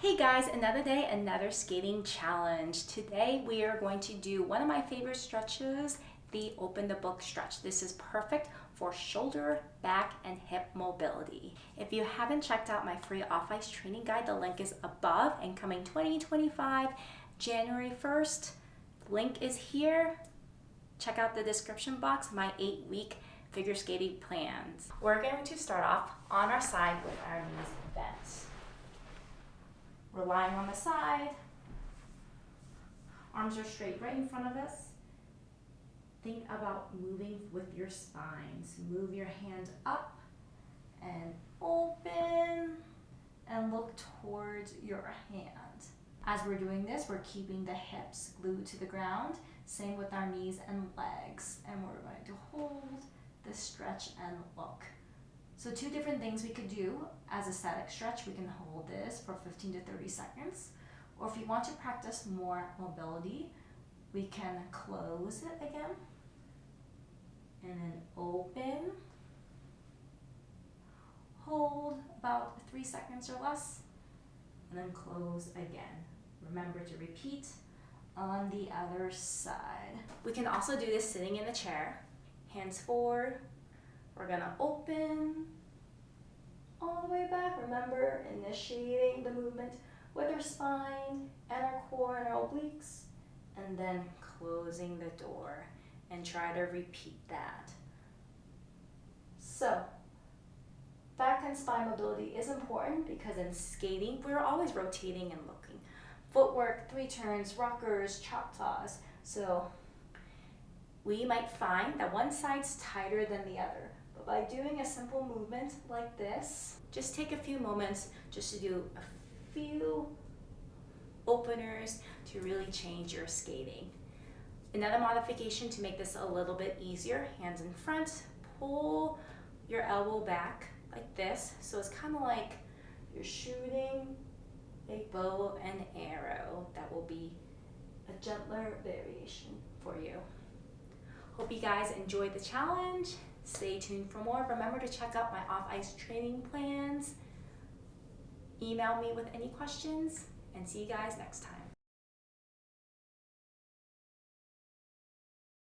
Hey guys, another day, another skating challenge. Today we are going to do one of my favorite stretches, the open the book stretch. This is perfect for shoulder, back, and hip mobility. If you haven't checked out my free off-ice training guide, the link is above and coming 2025, January 1st. Link is here. Check out the description box, my 8-week figure skating plans. We're going to start off on our side with our knees bent. Relying on the side, arms are straight right in front of us. Think about moving with your spines. Move your hand up and open and look towards your hand. As we're doing this, we're keeping the hips glued to the ground. Same with our knees and legs. And we're going to hold the stretch and look. So two different things we could do as a static stretch. We can hold this for 15 to 30 seconds. Or if you want to practice more mobility, we can close it again. And then open. Hold about 3 seconds or less. And then close again. Remember to repeat on the other side. We can also do this sitting in the chair. Hands forward. We're gonna open all the way back. Remember, initiating the movement with our spine and our core and our obliques, and then closing the door, and try to repeat that. So, back and spine mobility is important because in skating, we're always rotating and looking. Footwork, 3 turns, rockers, chop toss. So, we might find that one side's tighter than the other. But by doing a simple movement like this, just take a few moments just to do a few openers to really change your skating. Another modification to make this a little bit easier, hands in front, pull your elbow back like this. So it's kind of like you're shooting a bow and arrow. That will be a gentler variation for you. Hope you guys enjoyed the challenge. Stay tuned for more. Remember to check out my off-ice training plans. Email me with any questions, and see you guys next time.